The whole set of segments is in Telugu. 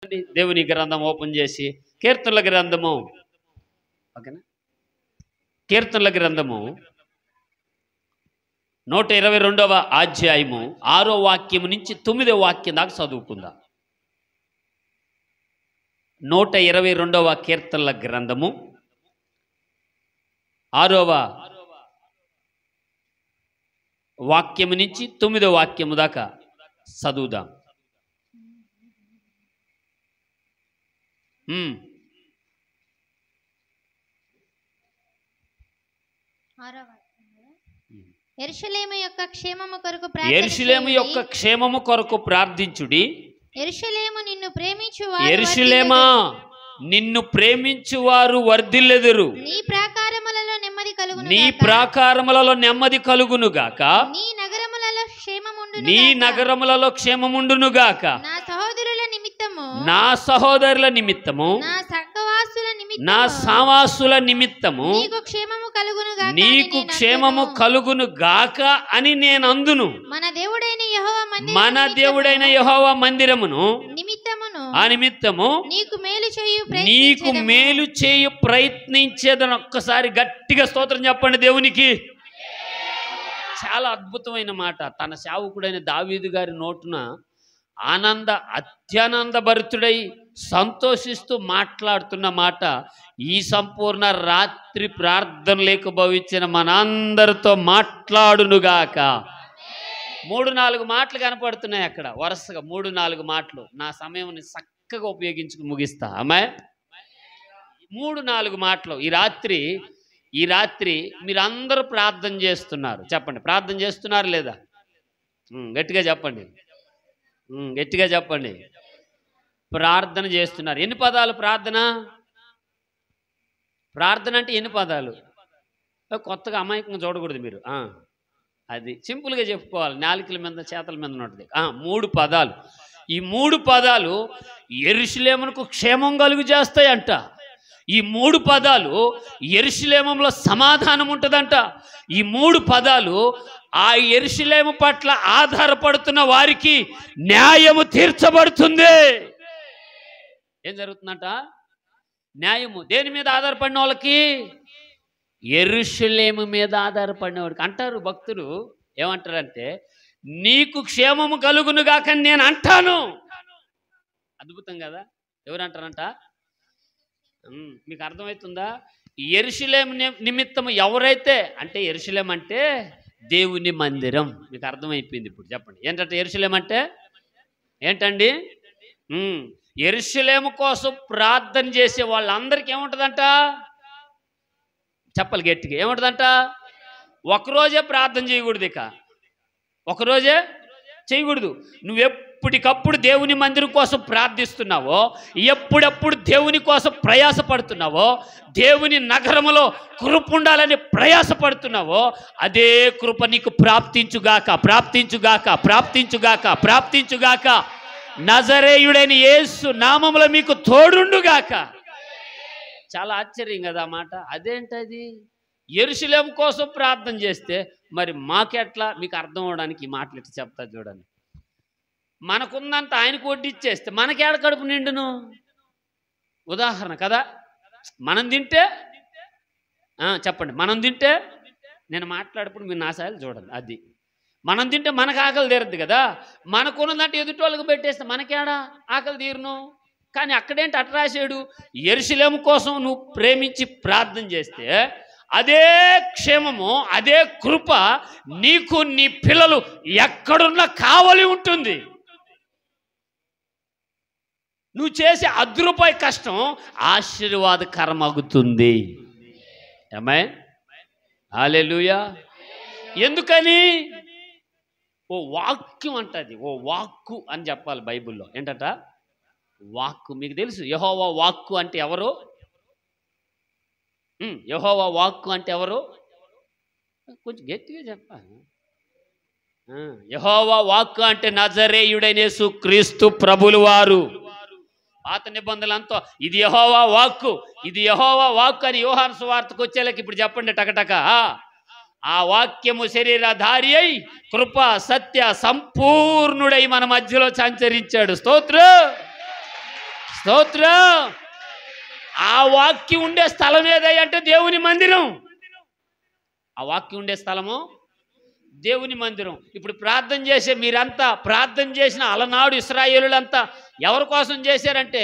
దేవుని గ్రంథం ఓపెన్ చేసి కీర్తనల గ్రంథము, ఓకేనా, కీర్తనల గ్రంథము 122వ అధ్యాయము 6వ వాక్యం నుంచి 9వ వాక్యం దాకా చదువుకుందాం. 122వ కీర్తనల గ్రంథము 6వ వాక్యము నుంచి 9వ వాక్యము దాకా చదువుదాం. యెరూషలేము యొక్క క్షేమము కొరకు ప్రార్థించుడి. యెరూషలేము నిన్ను ప్రేమించువారు వర్ధిల్లెదరు. నీ ప్రాకారములలో నెమ్మది కలుగునుగాక. నీ నగరములలో క్షేమముండునుగాక. నా సహోదరుల నిమిత్తము నా సావాసుల నిమిత్తము నీకు క్షేమము కలుగును గాక అని నేను అందును. మన దేవుడైన యెహోవా మందిరమును ఆ నిమిత్తము నీకు మేలు చేయు ప్రయత్నించేదని ఒక్కసారి గట్టిగా స్తోత్రం చెప్పండి దేవునికి. చాలా అద్భుతమైన మాట. తన సేవకుడైన దావీదు గారి నోటున అత్యానంద భరితుడై సంతోషిస్తూ మాట్లాడుతున్న మాట ఈ సంపూర్ణ రాత్రి ప్రార్థన లేకపోవించిన మనందరితో మాట్లాడునుగాక. 3-4 మాటలు కనపడుతున్నాయి అక్కడ వరుసగా. 3-4 మాటలు నా సమయం చక్కగా ఉపయోగించుకుని ముగిస్తా. అమ్మాయి 3-4 మాటలు ఈ రాత్రి మీరందరూ ప్రార్థన చేస్తున్నారు. చెప్పండి, ప్రార్థన చేస్తున్నారు లేదా? గట్టిగా చెప్పండి, గట్టిగా చెప్పండి. ప్రార్థన చేస్తున్నారు. ఎన్ని పదాలు ప్రార్థన? ప్రార్థన అంటే ఎన్ని పదాలు? కొత్తగా అమాయకంగా చూడకూడదు మీరు. అది సింపుల్గా చెప్పుకోవాలి. నాలుకల మీద చేతల మీద ఉన్నది. 3 పదాలు. ఈ 3 పదాలు యెరూషలేమునకు క్షేమం కలుగు చేస్తాయంట. ఈ 3 పదాలు యెరూషలేములో సమాధానం ఉంటుందంట. ఈ 3 పదాలు ఆ యెరూషలేము పట్ల ఆధారపడుతున్న వారికి న్యాయము తీర్చబడుతుంది. ఏం జరుగుతుందంట? న్యాయము. దేని మీద ఆధారపడిన వాళ్ళకి? యెరూషలేము మీద ఆధారపడిన వాడికి. అంటారు భక్తులు, ఏమంటారంటే నీకు క్షేమము కలుగును గాక నేను అంటాను. అద్భుతం కదా. ఎవరు అంటారంట? మీకు అర్థమవుతుందా? యెరూషలేము నిమిత్తము ఎవరైతే, అంటే యెరూషలేము అంటే దేవుని మందిరం. మీకు అర్థమైపోయింది ఇప్పుడు. చెప్పండి, ఏంటంటే యెరూషలేము అంటే ఏంటండి? యెరూషలేము కోసం ప్రార్థన చేసే వాళ్ళందరికీ ఏముంటుందంట? చెప్పాలి గట్టిగా, ఏముంటుందంట? ఒకరోజే ప్రార్థన చేయకూడదు. ఇక ఒకరోజే చేయకూడదు. నువ్వెప్పటికప్పుడు దేవుని మందిరం కోసం ప్రార్థిస్తున్నావో, ఎప్పుడెప్పుడు దేవుని కోసం ప్రయాసపడుతున్నావో, దేవుని నగరములో కృప ఉండాలని ప్రయాసపడుతున్నావో, అదే కృప నీకు ప్రాప్తించుగాక, ప్రాప్తించుగాక, ప్రాప్తించుగాక, ప్రాప్తించుగాక. నజరేయుడైన యేసు నామములో మీకు తోడుండుగాక. చాలా ఆశ్చర్యం కదా మాట. అదేంటది? యెరూషలేము కోసం ప్రార్థన చేస్తే మరి మాకెట్లా? మీకు అర్థం అవడానికి ఈ మాటలు ఇట్లా చెప్తా చూడండి. మనకుందంత ఆయనకు వడ్డిచ్చేస్తే మనకేడ కడుపు నిండును? ఉదాహరణ కదా. మనం తింటే చెప్పండి, మనం తింటే, నేను మాట్లాడేప్పుడు మీరు నా సాయలు చూడండి. అది మనం తింటే మనకు ఆకలి తీరద్దు కదా. మనకున్నదంటే ఎదుటి వాళ్ళకి పెట్టేస్తే మనకేడా ఆకలి తీరును? కానీ అక్కడేంటి అట్ట రాశాడు? యెరూషలేము కోసం నువ్వు ప్రేమించి ప్రార్థన చేస్తే అదే క్షేమము, అదే కృప నీకు నీ పిల్లలు ఎక్కడున్నా కావలి ఉంటుంది. నువ్వు చేసే ₹10 కష్టం ఆశీర్వాదకరమగుతుంది. ఆమేన్, హల్లెలూయా. ఎందుకని? ఓ వాక్యం అంటది. ఓ వాక్కు అని చెప్పాలి బైబిల్లో. ఏంటట? వాక్కు. మీకు తెలుసు యెహోవా వాక్కు అంటే ఎవరు? యెహోవా వాక్కు అంటే ఎవరు? కొంచెం గట్టిగా చెప్పాలి. యెహోవా వాక్కు అంటే నజరేయుడైన యేసు క్రీస్తు ప్రభులు వారు. పాత నిబంధనలంతా ఇది యెహోవా వాక్కు, ఇది యెహోవా వాక్కు అని యోహాను సువార్తకు వచ్చేలాకి ఇప్పుడు చెప్పండి టకటక. ఆ వాక్యము శరీరధారి అయి కృప సత్య సంపూర్ణుడై మన మధ్యలో సంచరించాడు. స్తోత్రం. స్తోత్రం. ఆ వాక్యం ఉండే స్థలం ఏదంటే దేవుని మందిరం. ఆ వాక్యం ఉండే స్థలము దేవుని మందిరం. ఇప్పుడు ప్రార్థన చేసే మీరంతా ప్రార్థన చేసిన అలనాడు ఇశ్రాయేలులంతా ఎవరి కోసం చేశారంటే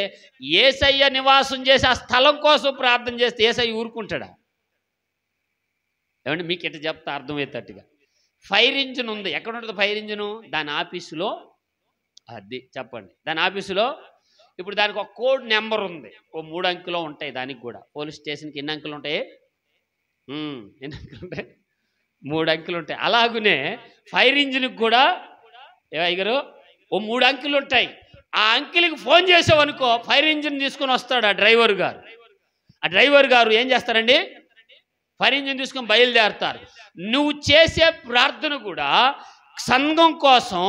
యేసయ్య నివాసం చేసి ఆ స్థలం కోసం ప్రార్థన చేస్తే యేసయ్య ఊరుకుంటాడా? ఏమంటే మీకు ఎట్లా చెప్తా అర్థమయ్యేటట్టుగా. ఫైర్ ఇంజిన్ ఉంది. ఎక్కడ ఉంటుంది ఫైర్ ఇంజిను? దాని ఆఫీసులో. అది చెప్పండి. దాని ఆఫీసులో ఇప్పుడు దానికి ఒక కోడ్ నెంబర్ ఉంది. ఓ 3 అంకెలు ఉంటాయి. దానికి కూడా పోలీస్ స్టేషన్కి ఎన్ని అంకెలు ఉంటాయి? ఎన్ని అంకెలు ఉంటాయి? 3 అంకెలు ఉంటాయి. అలాగనే ఫైర్ ఇంజిన్కి కూడా అయ్యగారు ఓ 3 అంకెలు ఉంటాయి. ఆ అంకెలకి ఫోన్ చేసావనుకో ఫైర్ ఇంజిన్ తీసుకొని వస్తాడు ఆ డ్రైవర్ గారు. ఆ డ్రైవర్ గారు ఏం చేస్తారండి? ఫైర్ ఇంజిన్ తీసుకొని బయలుదేరుతారు. నువ్వు చేసే ప్రార్థన కూడా సంఘం కోసం,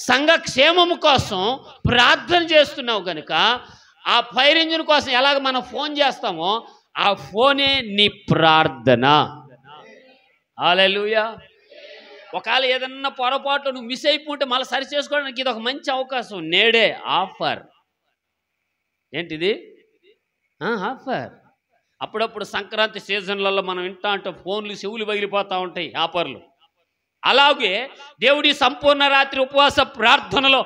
సంఘ క్షేమము కోసం ప్రార్థన చేస్తున్నావు కనుక ఆ ఫైర్ ఇంజిన్ కోసం ఎలాగ మనం ఫోన్ చేస్తామో ఆ ఫోనే నీ ప్రార్థన. హల్లెలూయా. ఒకవేళ ఏదన్నా పొరపాటు నువ్వు మిస్ అయిపోతే మళ్ళీ సరి చేసుకోవడానికి ఇది ఒక మంచి అవకాశం. నేడే ఆఫర్. ఏంటిది? ఆఫర్. అప్పుడప్పుడు సంక్రాంతి సీజన్లలో మనం వింటా అంటే ఫోన్లు చెవులు పగిలిపోతూ ఉంటాయి ఆఫర్లు. అలాగే దేవుడి సంపూర్ణ రాత్రి ఉపవాస ప్రార్థనలో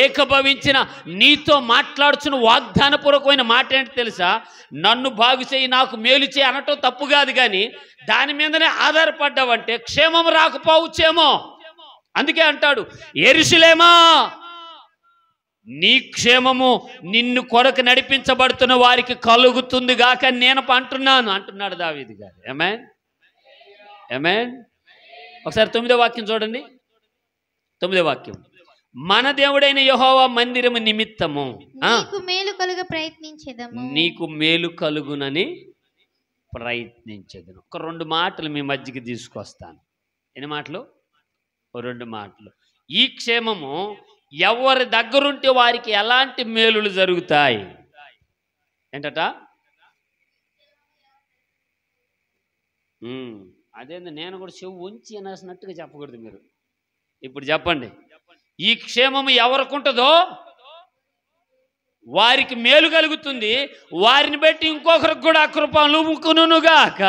ఏకభవించిన నీతో మాట్లాడుచున్న వాగ్దానపూర్వకమైన మాట ఏంటి తెలుసా? నన్ను బాగు చేయి, నాకు మేలు చేయి అనటం తప్పు కాదు, కానీ దాని మీదనే ఆధారపడ్డావంటే క్షేమం రాకపోవచ్చేమో. అందుకే అంటాడు, యెరూషలేమా నీ క్షేమము నిన్ను కొరకు నడిపించబడుతున్న వారికి కలుగుతుంది గాక నేను అంటున్నాడు దావీదు గారు. ఆమేన్, ఆమేన్. ఒకసారి 9వ వాక్యం చూడండి. 9వ వాక్యం, మన దేవుడైన యెహోవా మందిరము నిమిత్తము నీకు మేలు కలుగ ప్రయత్నించెదము. నీకు మేలు కలుగునని ప్రయత్నించెదను. ఒక 2 మాటలు మీ మధ్యకి తీసుకొస్తాను. ఎన్ని మాటలు? 2 మాటలు. ఈ క్షేమము ఎవరి దగ్గరుంటే వారికి ఎలాంటి మేలులు జరుగుతాయి ఏంటట? అదేంది, నేను కూడా చెవు ఉంచి అనేసినట్టుగా చెప్పకూడదు మీరు. ఇప్పుడు చెప్పండి, ఈ క్షేమము ఎవరికి ఉంటుందో వారికి మేలు కలుగుతుంది, వారిని బట్టి ఇంకొకరికి కూడా కృప నువ్వుకునుగాక.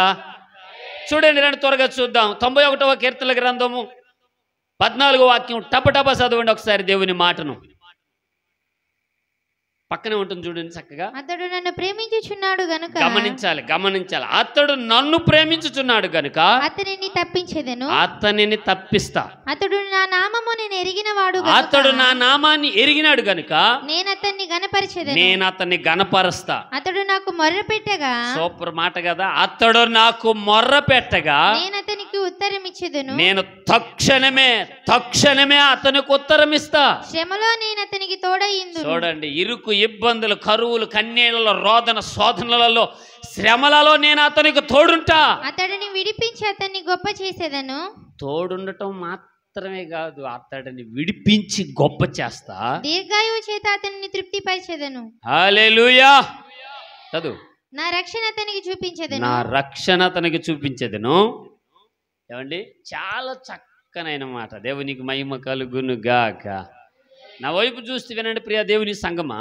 చూడండి, రండి త్వరగా చూద్దాం. 91వ కీర్తనల గ్రంథము 14వ వాక్యం టపటప చదవండి ఒకసారి దేవుని మాటను. పక్కనే ఉంటుంది చూడండి చక్కగా. అతడు నన్ను ప్రేమించుచున్నాడు గనుక. గమనించాలి. అతడు నన్ను ప్రేమించుచున్నాడు గనుక అతనిని తప్పించెదను. అతనిని తప్పిస్తా. అతడు నా నామము నేను ఎరిగినవాడు గనుక. అతడు నా నామాన్ని ఎరిగినాడు గనుక నేను అతన్ని గణపరిచెదను. నేను అతన్ని గణపరుస్తా. అతడు నాకు మొర్ర పెట్టగా. సూపర్ మాట కదా. అతడు నాకు మొర్ర పెట్టగా నేను అతనికి ఉత్తరం ఇచ్చెదను. నేను తక్షణమే అతనికి ఉత్తరం ఇస్తా. శ్రమలో నేను అతనికి తోడయ్యిందును. చూడండి, ఇరుకు, ఇబ్బందులు, కరువులు, కన్నీళ్లలో, రోదన శోధనలలో, శ్రమలలో నేను అతనికి తోడుంటా. అతడిని విడిపించి అతన్ని గొప్ప చేసేదను. తోడుండటం మాత్రమే కాదు, అతడిని విడిపించి గొప్ప చేస్తా. దీర్ఘాయువు చేత అతన్ని తృప్తిపరిచెదను. హల్లెలూయా. చదువు. నా రక్షణ అతనికి చూపించెదను. నా రక్షణ అతనికి చూపించెదను. ఏమండి, చాలా చక్కనైన మాట. దేవునికి మహిమ కలుగును గాక. నా వైపు చూస్తే వినండి ప్రియ దేవుని సంగమా.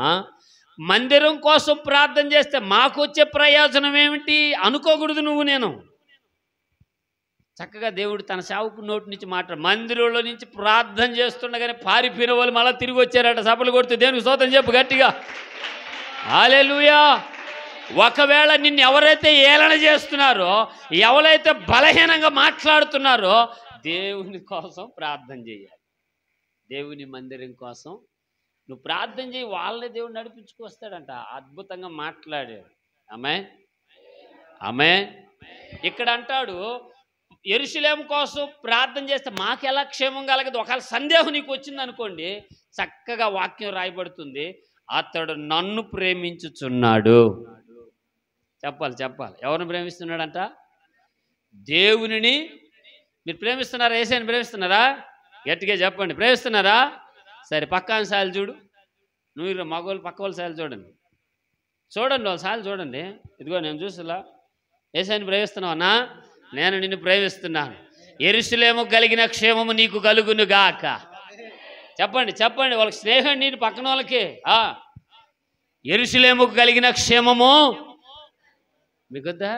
మందిరం కోసం ప్రార్థన చేస్తే మాకు వచ్చే ప్రయోజనం ఏమిటి అనుకోకూడదు. నేను చక్కగా దేవుడు తన సేవకు నోటి నుంచి మందిరంలో నుంచి ప్రార్థన చేస్తుండగానే పారిపోయిన వాళ్ళు మళ్ళీ తిరిగి వచ్చారట. సభలు కొడుతూ దేవునికి స్తోత్రం చెప్పు గట్టిగా. హల్లెలూయా. ఒకవేళ నిన్ను ఎవరైతే ఏలన చేస్తున్నారో, ఎవరైతే బలహీనంగా మాట్లాడుతున్నారో, దేవుని కోసం ప్రార్థన చేయాలి. దేవుని మందిరం కోసం నువ్వు ప్రార్థన చేయి, వాళ్ళే దేవుడు నడిపించుకొస్తాడంట. అద్భుతంగా మాట్లాడాడు. ఆమేన్. ఇక్కడ అంటాడు, యెరూషలేము కోసం ప్రార్థన చేస్తే మాకు ఎలా క్షేమం కలగదు. ఒకవేళ సందేహం నీకు వచ్చింది అనుకోండి, చక్కగా వాక్యం రాయబడుతుంది, అతడు నన్ను ప్రేమించుచున్నాడు. చెప్పాలి. ఎవరిని ప్రేమిస్తున్నాడంట? దేవునిని. మీరు ప్రేమిస్తున్నారా? యేసయ్యని ప్రేమిస్తున్నారా? గట్టిగా చెప్పండి. ప్రేమిస్తున్నారా? సరే, పక్కన సాయలు చూడు. నువ్వు మగవాళ్ళు పక్క వాళ్ళ సాయలు చూడండి వాళ్ళ సాయలు చూడండి. ఇదిగో నేను చూసిలా యేసయ్యని ప్రేమిస్తున్నావు అన్నా, నేను నిన్ను ప్రేమిస్తున్నాను. యెరూషలేము కలిగిన క్షేమము నీకు కలుగును గాక. చెప్పండి వాళ్ళకి స్నేహం నేను పక్కన వాళ్ళకి. యెరూషలేముకు కలిగిన క్షేమము మీకొద్దా?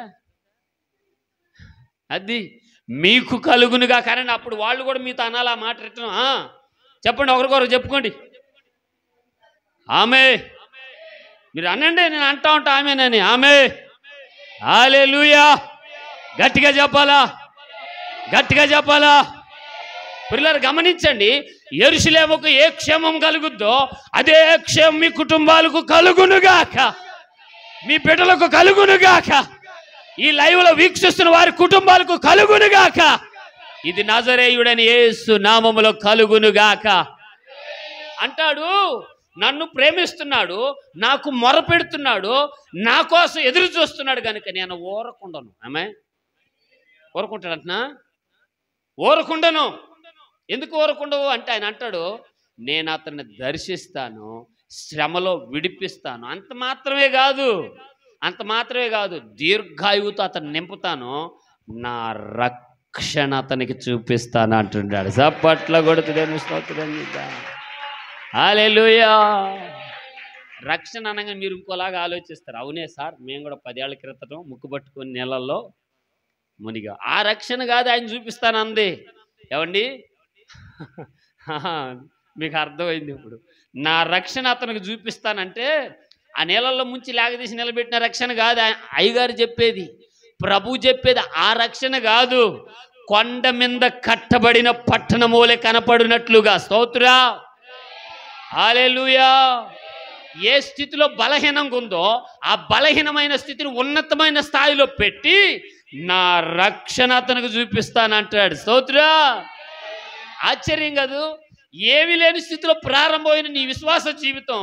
అది మీకు కలుగునుగా. కానీ అప్పుడు వాళ్ళు కూడా మీతో అనాలి ఆ మాట రిటర్న్. చెప్పండి, ఒకరికొకరు చెప్పుకోండి. ఆమె మీరు అనండి, నేను అంటా ఉంటా ఆమెనని. ఆమె హల్లెలూయా. గట్టిగా చెప్పాలా, గట్టిగా చెప్పాలా. పిల్లలు గమనించండి, యెరూషలేముకు ఏ క్షేమం కలుగుద్దో అదే క్షేమం మీ కుటుంబాలకు కలుగునుగాక, మీ బిడ్డలకు కలుగునుగాక, ఈ లైవ్లో వీక్షిస్తున్న వారి కుటుంబాలకు కలుగునుగాక. ఇది నజరేయుడని యేసు నామములో కలుగునుగాక అంటాడు. నన్ను ప్రేమిస్తున్నాడు, నాకు మొరపెడుతున్నాడు, నా కోసం ఎదురు చూస్తున్నాడు కనుక నేను ఊరకుండను. ఆమె ఊరకుంటాడంటున్నా? ఊరకుండను. ఎందుకు ఊరకుండవు అంటే ఆయన అంటాడు, నేను అతన్ని దర్శిస్తాను, శ్రమలో విడిపిస్తాను. అంత మాత్రమే కాదు, దీర్ఘాయువుతో అతన్ని నింపుతాను, నా రక్షణ అతనికి చూపిస్తాను అంటున్నాడు. చప్పట్ల కొడుతుంది స్తోత్రం. హల్లెలూయా. రక్షణ అనగా మీరు ఇంకోలాగా ఆలోచిస్తారు. అవునే సార్, మేము కూడా 10 ఏళ్ల క్రితం ముక్కు పట్టుకుని నెలల్లో మునిగా. ఆ రక్షణ కాదు ఆయన చూపిస్తాను అంది. ఏమండి, మీకు అర్థమైంది ఇప్పుడు. నా రక్షణ అతనికి చూపిస్తానంటే ఆ నీళ్ళల్లో ముంచి లేగదీసి నిలబెట్టిన రక్షణ కాదు అయ్యగారు చెప్పేది, ప్రభు చెప్పేది. ఆ రక్షణ కాదు, కొండ మీద కట్టబడిన పట్టణమూలే కనపడినట్లుగా. స్తోత్రా. హల్లెలూయా. ఏ స్థితిలో బలహీనంగా ఉందో ఆ బలహీనమైన స్థితిని ఉన్నతమైన స్థాయిలో పెట్టి నా రక్షణ అతనికి చూపిస్తానంటాడు. స్తోత్రా. ఆశ్చర్యం కాదు? ఏమీ లేని స్థితిలో ప్రారంభమైన నీ విశ్వాస జీవితం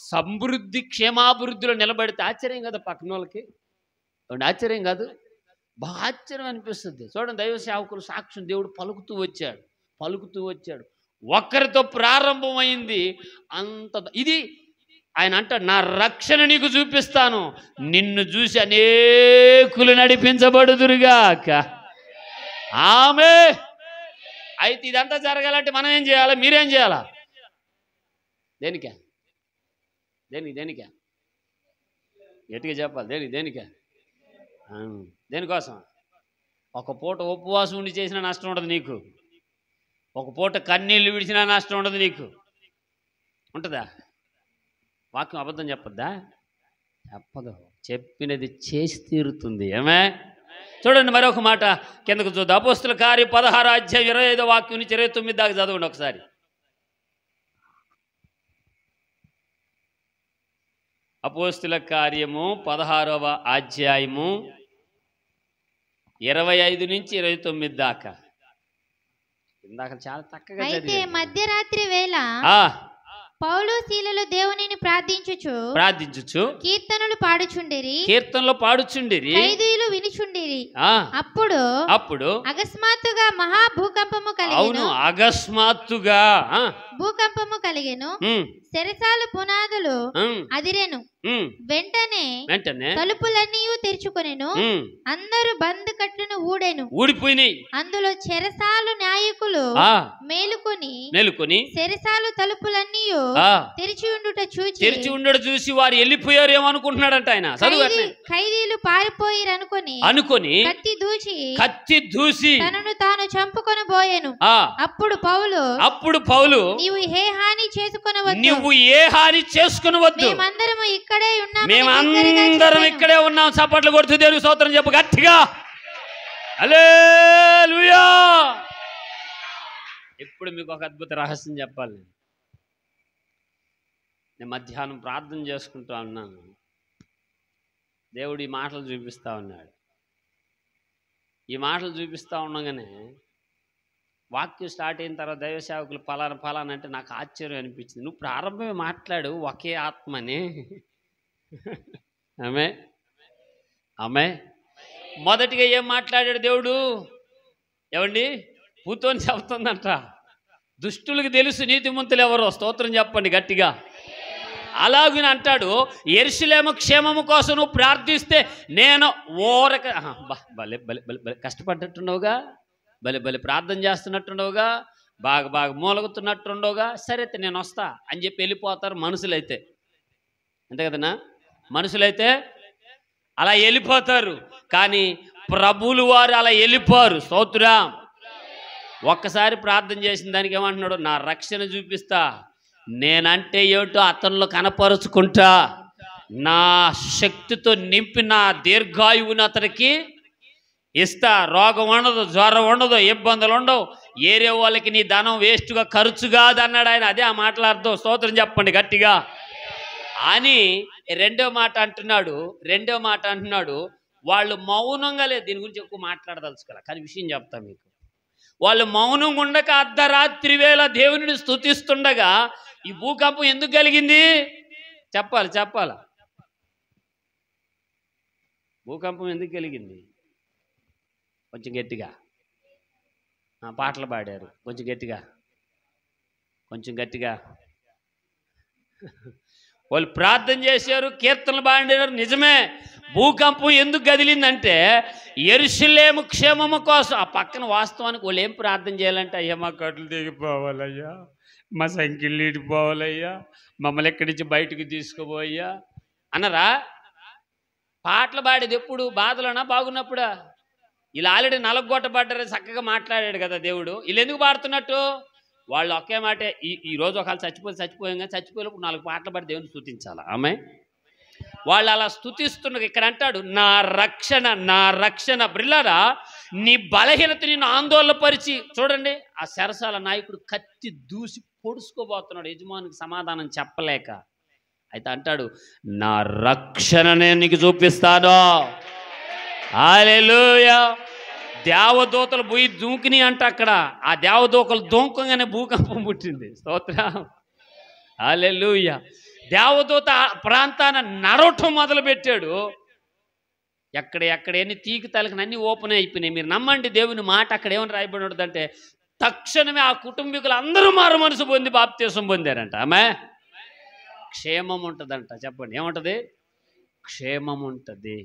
సమృద్ధి క్షేమాభివృద్ధిలో నిలబడితే ఆశ్చర్యం కదా పక్కన వాళ్ళకి? ఆశ్చర్యం కాదు? బాగా ఆశ్చర్యం అనిపిస్తుంది. చూడండి, దైవ సేవకులు సాక్ష్యం దేవుడు పలుకుతూ వచ్చాడు. ఒక్కరితో ప్రారంభమైంది అంత. ఇది ఆయన అంటాడు, నా రక్షణ నీకు చూపిస్తాను, నిన్ను చూసి అనేకులు నడిపించబడుదురుగాక. ఆమె అయితే ఇదంతా జరగాలంటే మనం ఏం చేయాలి? మీరేం చేయాలా? దేనికే గట్టిగా చెప్పాలి. దేనికే దేనికోసం? ఒక పూట ఉపవాసం ఉండి చేసిన నష్టం ఉండదు నీకు, ఒక పూట కన్నీళ్ళు విడిచినా నష్టం ఉండదు నీకు. ఉంటుందా? వాక్యం అబద్ధం చెప్పద్దా? చెప్పదు. చెప్పినది చేసి తీరుతుంది. ఏమే? చూడండి, మరొక మాట కిందకు చూద్దాం. అపోస్తుల కార్యం 16వ అధ్యాయం 25వ వాక్యం నుంచి 29 దాకా చదవండి ఒకసారి. అపోస్తుల కార్యము 16వ అధ్యాయము 25 నుంచి 29 దాకా. ఇందాక చాలా చక్కగా అయితే మధ్యరాత్రి వేళ పౌలు శీలలు దేవునిని ప్రార్థించుచు కీర్తనలు పాడుచుండిరి, ఖైదీలు వినుచుండిరి. అప్పుడు అకస్మాత్తుగా మహాభూకంపము కలిగెను. అవును, అకస్మాత్తుగా భూకంపము కలిగెను. చెరసాల పునాదులు అదిరెను. వెంటనే తలుపులన్నీ తెరుచుకొనెను. అందరూ బంద్ కట్లను ఊడిపోయినాయి. అందులో చెరసాలు నాయకులు మేలుకొని చెరసాలు తలుపులన్నీ తెరిచి ఉండుట చూసి వారు వెళ్ళిపోయారు ఏమనుకుంటున్నాడంట ఆయన. ఖైదీలు పారిపోయారు అనుకొని కత్తి దూసి తనను తాను చంపుకొని పోయాను. అప్పుడు పౌలు నీవు ఏ హాని చేసుకొనవద్దు, మేమందరం ఇక్కడే ఉన్నాం. చప్పట్లు కొడుతూ దేవునికి స్తోత్రం చెప్పు గట్టిగా. హల్లెలూయా. ఇప్పుడు మీకు ఒక అద్భుత రహస్యం చెప్పాలి. నేను మధ్యాహ్నం ప్రార్థన చేసుకుంటూ ఉన్నాను, దేవుడు ఈ మాటలు చూపిస్తూ ఉన్నాడు. ఈ మాటలు చూపిస్తూ ఉండగానే వాక్యం స్టార్ట్ అయిన తర్వాత దైవ సేవకులు ఫలానా అంటే నాకు ఆశ్చర్యం అనిపించింది. నువ్వు ప్రారంభమే మాట్లాడు ఒకే ఆత్మని. ఆమె మొదటిగా ఏం మాట్లాడాడు దేవుడు? ఏమండి, పూతోని చెబుతుందంట, దుష్టులకు తెలుసు నీతిమంతులు ఎవరో. స్తోత్రం చెప్పండి గట్టిగా. అలాగని అంటాడు, యెరూషలేము క్షేమము కోసం నువ్వు ప్రార్థిస్తే నేను భలే కష్టపడ్డట్టున్నావుగా, భలే ప్రార్థన చేస్తున్నట్టుండవుగా, బాగా మూలగుతున్నట్టుండవుగా, సరే నేను వస్తా అని చెప్పి వెళ్ళిపోతారు మనుషులైతే. అంతే కదన్నా? మనుషులైతే అలా వెళ్ళిపోతారు, కానీ ప్రభువులు వారు అలా వెళ్ళిపోరు. స్తోత్రం. ఒక్కసారి ప్రార్థన చేసిన దానికి ఏమంటున్నాడు? నా రక్షణ చూపిస్తా, నేనంటే ఏమిటో అతనిలో కనపరుచుకుంటా, నా శక్తితో నింపి నా దీర్ఘాయువుని అతనికి ఇస్తా. రోగం ఉండదు, జ్వరం ఉండదు, ఇబ్బందులు ఉండవు, ఏరే వాళ్ళకి నీ ధనం వేస్ట్గా ఖర్చు కాదు అన్నాడు ఆయన. అదే ఆ మాటల అర్థం. స్తోత్రం చెప్పండి గట్టిగా అని. రెండో మాట అంటున్నాడు, వాళ్ళు మౌనంగా లేదు. దీని గురించి ఎక్కువ మాట్లాడదలుచుకోలే, కానీ విషయం చెప్తా మీకు. వాళ్ళు మౌనంగా ఉండక అర్ధరాత్రి వేళ దేవునిని స్తుతిస్తుండగా ఈ భూకంపం ఎందుకు కలిగింది? చెప్పాలా? భూకంపం ఎందుకు కలిగింది? కొంచెం గట్టిగా. పాటలు పాడారు, కొంచెం గట్టిగా. వాళ్ళు ప్రార్థన చేశారు, కీర్తనలు పాడారు. నిజమే, భూకంపం ఎందుకు కదిలిందంటే యెరూషలేము క్షేమము కోసం. ఆ పక్కన వాస్తవానికి వాళ్ళు ఏం ప్రార్థన చేయాలంటే, అయ్యా మా కట్లు తెగిపోవాలయ్యా, మా సంఖ్యలు నీటిపోవాలయ్యా, మమ్మల్ని ఎక్కడి నుంచి బయటకు తీసుకుపోయ్యా అన్నరా? పాటలు పాడేది ఎప్పుడు? బాధలోనా బాగున్నప్పుడా? ఇలా ఆల్రెడీ నలగొట్టబడ్డారు, చక్కగా మాట్లాడాడు కదా దేవుడు. వీళ్ళు ఎందుకు పాడుతున్నట్టు? వాళ్ళు ఒకే మాటే, ఈ రోజు ఒకళ్ళు చచ్చిపోయాం కానీ చచ్చిపోయినప్పుడు 4 పాటలు పాడి దేవుని స్తుతించాలి. ఆమె వాళ్ళు అలా స్తుతిస్తున్నారు. ఇక్కడ అంటాడు, నా రక్షణ. బ్రిల్లరా, నీ బలహీనత నిన్ను ఆందోళన పరిచి. చూడండి, ఆ చెరసాల నాయకుడు కత్తి దూసి పొడుచుకోబోతున్నాడు, యజమానికి సమాధానం చెప్పలేక. అయితే అంటాడు, నా రక్షణ నేను నీకు చూపిస్తాను. హల్లెలూయా. దేవదూతలు పోయి దూకిని అంట అక్కడ. ఆ దేవదూతలు దూకంగానే భూకంపం పుట్టింది. స్తోత్రం. హల్లెలూయా. దేవదూత ప్రాంతాన నడవటం మొదలుపెట్టాడు. ఎక్కడ ఎన్ని తీకి తలకని అన్నీ ఓపెన్ అయిపోయినాయి. మీరు నమ్మండి దేవుని మాట. అక్కడ ఏమని రాయబడి ఉంటుందంటే, తక్షణమే ఆ కుటుంబీకులు అందరూ మారు మనసు పొంది బాప్తీసం పొందారంట. ఆమె క్షేమం ఉంటుందంట. చెప్పండి, ఏముంటుంది? క్షేమం ఉంటుంది.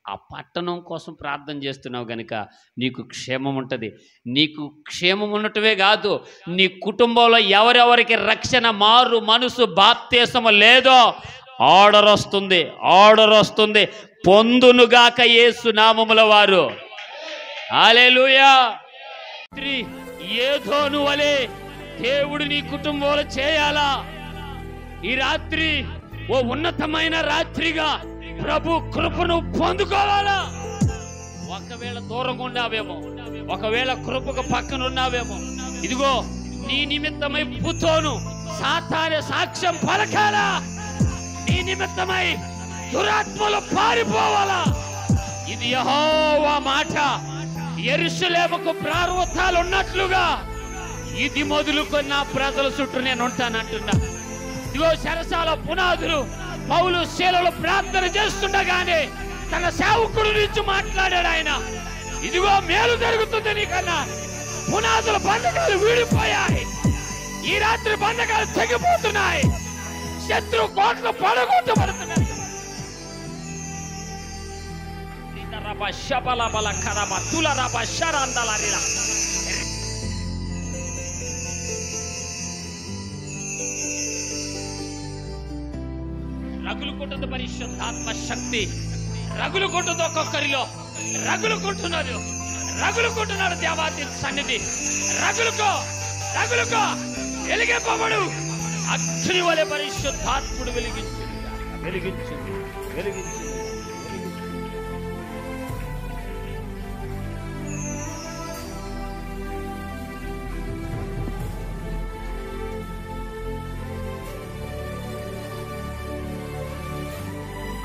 ఆ పట్టణం కోసం ప్రార్థన చేస్తున్నావు కనుక నీకు క్షేమం ఉంటుంది. నీకు క్షేమం ఉండటమే కాదు, నీ కుటుంబంలో ఎవరెవరికి రక్షణ, మారు మనసు, బాప్తీసము లేదో ఆర్డర్ వస్తుంది. పొందునుగాక యేసు నామముల వారు. హల్లెలూయా. ఏదోను వలె దేవుడు నీ కుటుంబంలో చేయాలా? ఈ రాత్రి ఓ ఉన్నతమైన రాత్రిగా ప్రభు కృపను పొందుకోవాలా? ఒకవేళ దూరంగా ఉన్నావేమో, ఒకవేళ కృపకు పక్కన ఉన్నావేమో, ఇదిగో నీ నిమిత్తమై పుతోను సాతాను సాక్ష్యం పలకాలా? నీ నిమిత్తమై దురాత్మలు పారిపోవాలా? ఇది యెహోవా మాట. యెరూషలేముకు ప్రారువత్తాలు ఉన్నట్లుగా ఇది మొదలుకొని నా ప్రజల చుట్టూ నేను ఉంటానంటున్నా. ఇదిగో చెరసాల పునాదులు పౌలు శీలలు ప్రార్థన చేస్తుండగానే తన సేవకుడు నుంచి మాట్లాడాడు ఆయన. ఇదిగో మేలు జరుగుతుంది నీకన్నా. పునాదుల బంధకాలు వీడిపోయాయి. ఈ రాత్రి బంధకాలు తెగిపోతున్నాయి. శత్రు కోటలు పడగొట్టబడుతున్నాయి. రగులుకుంటుంది పరిశుద్ధాత్మ శక్తి. రగులుకుంటుంది, ఒక్కొక్కరిలో రగులుకుంటున్నాడు దేవాది సన్నిధి. రగులుకో వెలిగింపబడు. అగ్ని వలె పరిశుద్ధాత్ముడు వెలిగించు.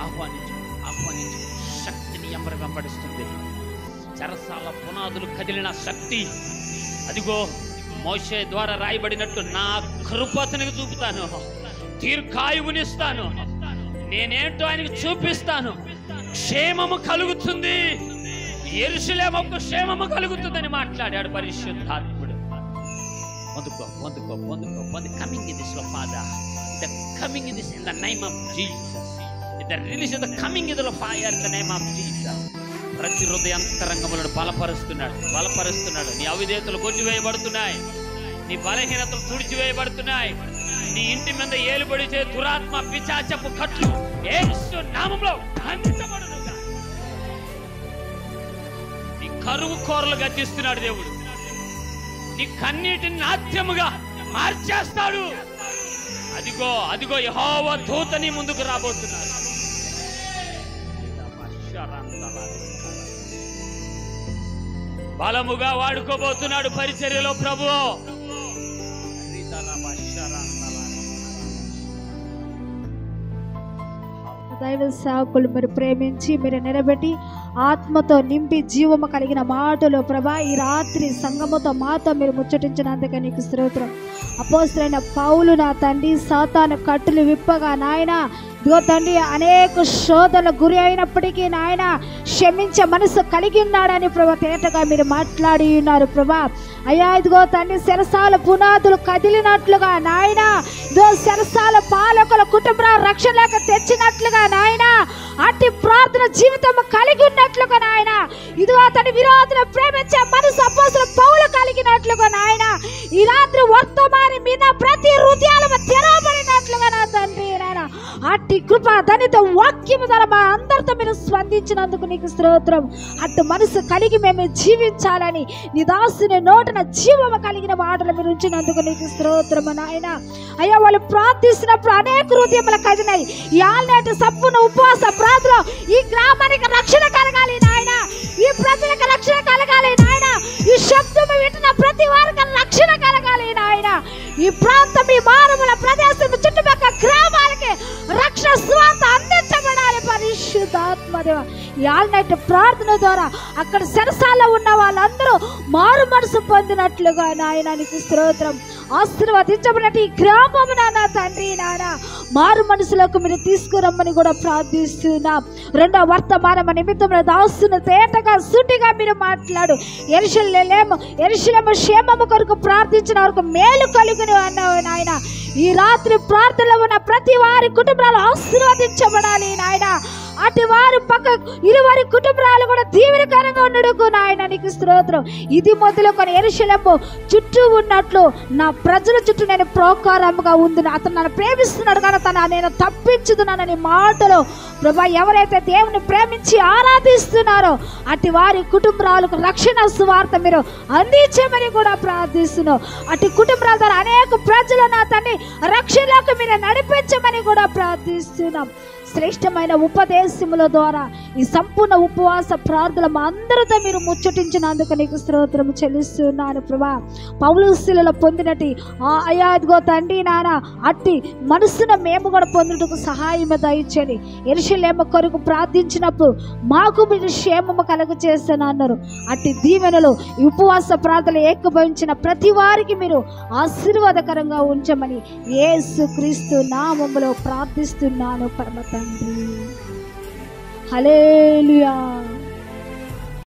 ఆహ్వానించు. శక్తిని వెంబడిస్తుంది. చెరసాల పునాదులు కదిలిన శక్తి. అదిగో మోషే ద్వారా రాయబడినట్టు నా కృప అతనికి చూపుతాను, దీర్ఘాయువునిస్తాను, నేనేంటో ఆయనకు చూపిస్తాను. క్షేమము కలుగుతుంది, యెరూషలేముకు క్షేమము కలుగుతుందని మాట్లాడాడు పరిశుద్ధాత్ముడు. Coming in this father, the coming in this in the name of Jesus. The release of the coming of the fire in the name of Jesus. ప్రతి హృదయాంతరంగములను బలపరుస్తున్నాడు. నీ అవిధేయతలు కొట్టివేయబడుతున్నాయి, నీ బలహీనతలు తుడిచివేయబడుతున్నాయి. నీ ఇంటి మీద ఏలుబడి చే దురాత్మ పిశాచపు కట్లు యేసు నామములో ఖండించబడునుగా. నీ కరువు కోరలు గద్దిస్తున్నాడు దేవుడు. నీ కన్నీటిని నాట్యముగా మార్చేస్తాడు. అదిగో అదిగో యెహోవా దూత నీ ముందుకు రాబోతున్నాడు. బలముగా వాడుకోబోతున్నాడు పరిచర్యలో ప్రభువు. దైవ సేవకులు మీరు ప్రేమించి మీరు నిలబెట్టి ఆత్మతో నింపి జీవము కలిగిన మాటలు ప్రభా ఈ రాత్రి సంగముతో మాతో మీరు ముచ్చటించినందుకే నీకు స్తోత్రం. అపోస్తలుడైన పౌలు నా తండ్రి సాతాను కట్టులు విప్పగా నాయన ఇదిగో తండ్రి అనేక శోధనలకు గురి అయినప్పటికీ నాయన క్షమించే మనసు కలిగి ఉన్నాడని ప్రభా తేటగా మీరు మాట్లాడి ఉన్నారు ప్రభా. అయ్యా ఇదిగో తండ్రి శిరసాల పునాదులు కదిలినట్లుగా నాయన ఇదిగో శిరసాల పాలకుల కుటుంబ రక్షణలేక తెచ్చినట్లుగా నాయన అట్టి ప్రార్థన జీవితం కలిగి ఉన్నట్లుగా నాయన ఇదిగో అతని విరోధులు ప్రేమించే మనసు అపోస్తలుడైన పౌలు కలిగినట్లుగా నాయన ఈ రాత్రి వర్తమాని మీద ప్రతి హృదయాలు తెరవబడినట్లుగా నా తండ్రి నాయన అట్టి కృప ధనిత వాక్యము ద్వారా మా అందరితో మీరు స్పందించినందుకు నీకు స్తోత్రం. అటు మనసు కలిగి మేము జీవించాలని నీ దాసుని నోటన జీవము కలిగిన మాటలు మీరు ఉంచినందుకు నీకు స్తోత్రము నాయన. అయ్యా వాళ్ళు ప్రార్థిస్తున్నప్పుడు అనేక హృదయములు కదినాయి. ఈ ఆల్నాటి సంపూర్ణ ఉపవాస ప్రార్థనలో ఈ గ్రామానికి రక్షణ కలగాలి నాయన, ఈ ప్రజలకు రక్షణ కలగాలి నాయన, ఈ శబ్దము వింటున్న ప్రతి వారికి రక్షణ కలగాలి నాయన. ఈ ప్రాంతం ఈ మారుమూల ప్రదేశం చుట్టుపక్కల గ్రామాలకి రక్షణ స్వార్థ అందించబడాలి పరిశుద్ధాత్మదేవ. ఈ ఆల్నైట్ ప్రార్థన ద్వారా అక్కడ సరసాల్లో ఉన్న వాళ్ళందరూ మారు మనసు పొందినట్లుగా నాయన నీకు స్తోత్రం. ఆశీర్వదించబడినట్టు ఈ గ్రామము నాన్న తండ్రి నాన్న మారు మనసులోకి మీరు తీసుకురమ్మని కూడా ప్రార్థిస్తున్నాం. రెండో వర్తమానం నిమిత్తం దాసును తేటగా సూటిగా మీరు మాట్లాడు. యెరూషలేము క్షేమము కొరకు ప్రార్థించిన వరకు మేలు కలుగును అన్నావు నాయన. ఈ రాత్రి ప్రార్థనలో ఉన్న ప్రతి వారి కుటుంబాలు ఆశీర్వదించబడాలి నాయన. అటు వారి పక్క ఇరువారి కుటుంబాలు కూడా దీవెనకరంగా ఉండడుకు నాయన నీకు స్తోత్రం. ఇది మొదలుకొని యెరూషలేము చుట్టూ ఉన్నట్లు నా ప్రజల చుట్టూ నేను ప్రోకారముగా ఉంది. అతను నన్ను ప్రేమిస్తున్నాడు కానీ నేను తప్పించుతున్నానని మాటలు ప్రభా ఎవరైతే దేవుని ప్రేమించి ఆరాధిస్తున్నారో అటు వారి కుటుంబాలకు రక్షణ సువార్త మీరు అందించమని కూడా ప్రార్థిస్తున్నాం. అటు కుటుంబాల ద్వారా అనేక ప్రజలు నా తండ్రి రక్షణలోకి మీరు నడిపించమని కూడా ప్రార్థిస్తున్నాం. శ్రేష్టమైన ఉపదేశముల ద్వారా ఈ సంపూర్ణ ఉపవాస ప్రార్థన మా అందరితో మీరు ముచ్చటించినందుకు నీకు స్తోత్రం చెల్లిస్తున్నాను ప్రభా. పౌలు శిలలో పొందినట్టు అయ్యా ఇదిగో తండ్రి నాన్న అట్టి మనసున మేము కూడా పొందుటకు సహాయం దయచేయండి. యెరూషలేము కొరకు ప్రార్థించినప్పుడు మాకు మీరు క్షేమము కలుగ చేస్తాను అన్నారు. అట్టి దీవెనలు ఈ ఉపవాస ప్రార్థనలు ఏకీభవించిన ప్రతి వారికి మీరు ఆశీర్వాదకరంగా ఉంచమని యేసుక్రీస్తు నామములో ప్రార్థిస్తున్నాను పరమ తండ్రి. హల్లెలూయా.